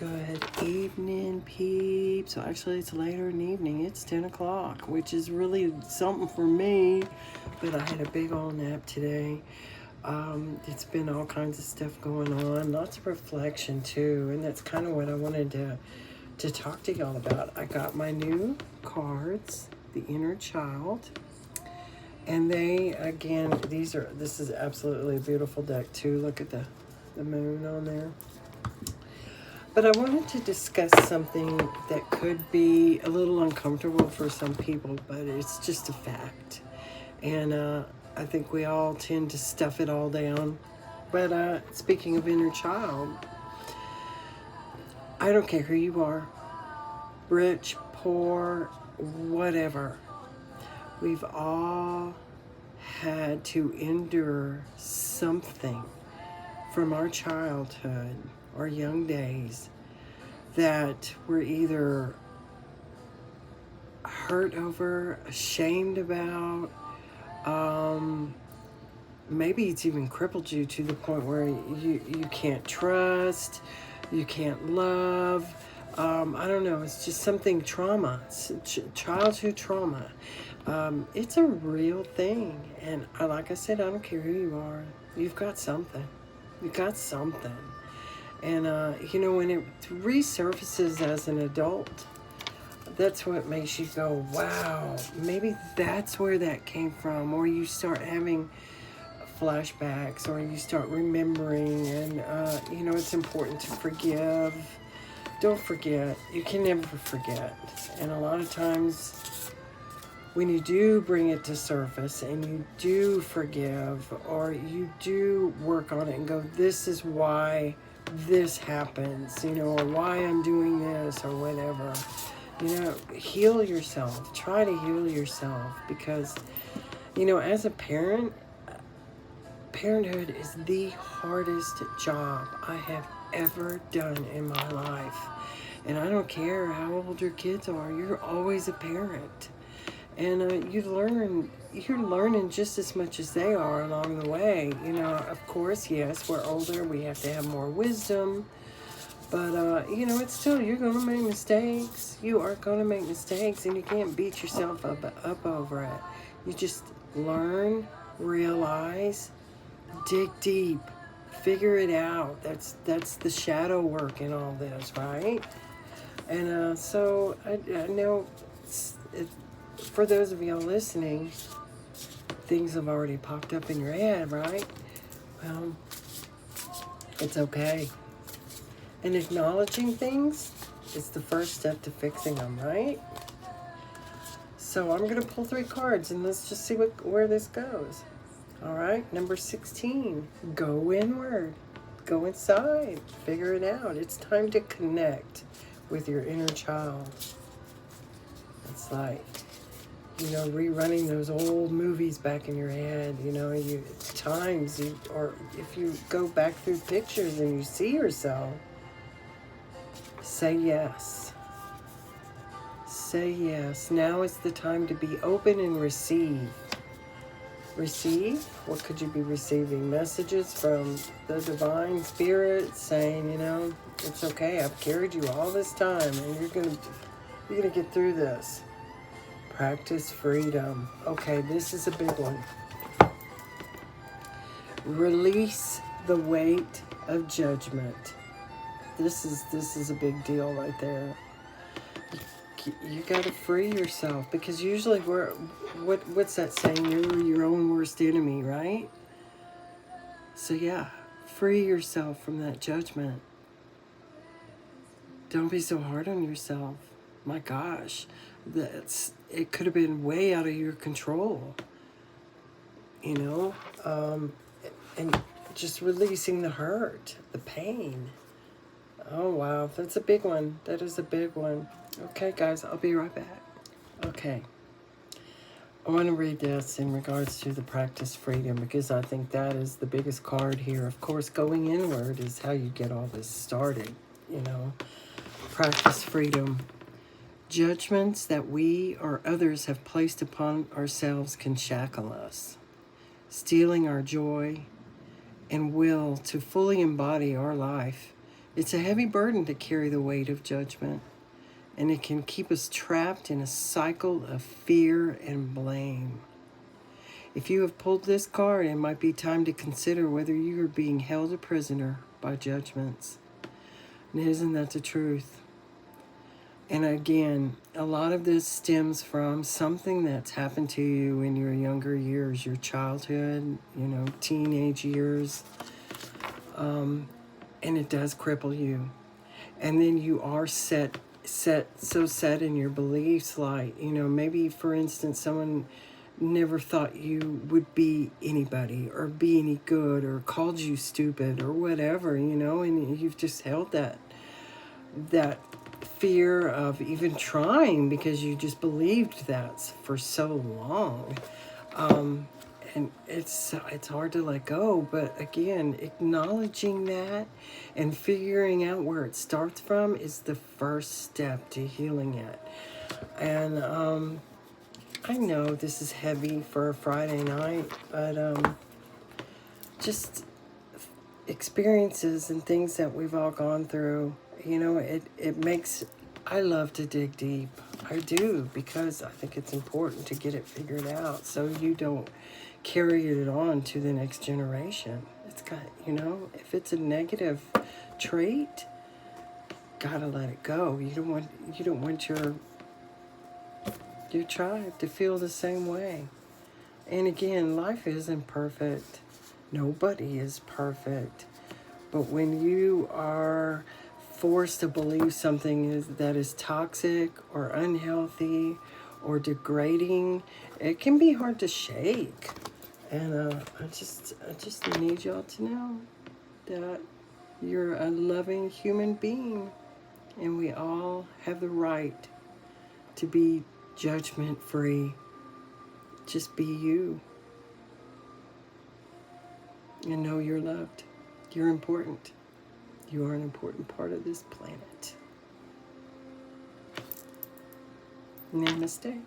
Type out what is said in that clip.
Good evening, peeps. So actually, it's later in the evening. It's 10 o'clock, which is really something for me. But I had a big old nap today. It's been all kinds of stuff going on. Lots of reflection, too. And that's kind of what I wanted to talk to y'all about. I got my new cards, The Inner Child. And they, again, this is absolutely a beautiful deck, too. Look at the moon on there. But I wanted to discuss something that could be a little uncomfortable for some people, but it's just a fact. And I think we all tend to stuff it all down. But speaking of inner child, I don't care who you are, rich, poor, whatever. We've all had to endure something from our childhood or young days that we're either hurt over, ashamed about, maybe it's even crippled you to the point where you can't trust, you can't love. I don't know, it's just something trauma, childhood trauma. It's a real thing. And like I said, I don't care who you are, you've got something. You've got something. And, when it resurfaces as an adult, that's what makes you go, wow, maybe that's where that came from. Or you start having flashbacks, or you start remembering. And, it's important to forgive. Don't forget. You can never forget. And a lot of times, when you do bring it to surface and you do forgive, or you do work on it and go, this is why this happens, or why I'm doing this, or whatever, heal yourself. Try to heal yourself, because, as a parent, parenthood is the hardest job I have ever done in my life. And I don't care how old your kids are, you're always a parent. And you're learning just as much as they are along the way. Of course, yes, we're older, we have to have more wisdom. But, it's still, you're going to make mistakes. You are going to make mistakes, and you can't beat yourself up over it. You just learn, realize, dig deep, figure it out. That's the shadow work in all this, right? And so I know for those of y'all listening, things have already popped up in your head, right? Well, it's okay. And acknowledging things is the first step to fixing them, right? So I'm going to pull 3 cards, and let's just see where this goes. All right, number 16, go inward. Go inside. Figure it out. It's time to connect with your inner child. It's like, rerunning those old movies back in your head. Or if you go back through pictures and you see yourself, say yes. Say yes. Now is the time to be open and receive. Receive? What could you be receiving? Messages from the divine spirit saying, it's okay. I've carried you all this time, and you're gonna get through this. Practice freedom. Okay, this is a big one. Release the weight of judgment. This is a big deal right there. You got to free yourself, because usually what's that saying? You're your own worst enemy, right? So yeah, free yourself from that judgment. Don't be so hard on yourself. My gosh, it could have been way out of your control. And just releasing the hurt, the pain. Oh, wow. That's a big one. That is a big one. Okay, guys, I'll be right back. Okay. I want to read this in regards to the practice freedom, because I think that is the biggest card here. Of course, going inward is how you get all this started, Practice freedom. Judgments that we or others have placed upon ourselves can shackle us, stealing our joy and will to fully embody our life It's a heavy burden to carry the weight of judgment, and it can keep us trapped in a cycle of fear and blame. If you have pulled this card, it might be time to consider whether you are being held a prisoner by judgments. And isn't that the truth? And again, a lot of this stems from something that's happened to you in your younger years, your childhood, teenage years. And it does cripple you. And then you are so set in your beliefs, like, maybe for instance, someone never thought you would be anybody or be any good or called you stupid or whatever, and you've just held that fear of even trying because you just believed that for so long. And it's hard to let go, but again, acknowledging that and figuring out where it starts from is the first step to healing it. And I know this is heavy for a Friday night, but just experiences and things that we've all gone through, it makes, I love to dig deep. I do, because I think it's important to get it figured out so you don't carry it on to the next generation. It's got, if it's a negative trait, gotta let it go. You don't want your tribe to feel the same way. And again, life isn't perfect. Nobody is perfect. But when you are forced to believe something that is toxic or unhealthy or degrading, it can be hard to shake. And I just need y'all to know that you're a loving human being, and we all have the right to be judgment free. Just be you. And know you're loved. You're important. You are an important part of this planet. Namaste.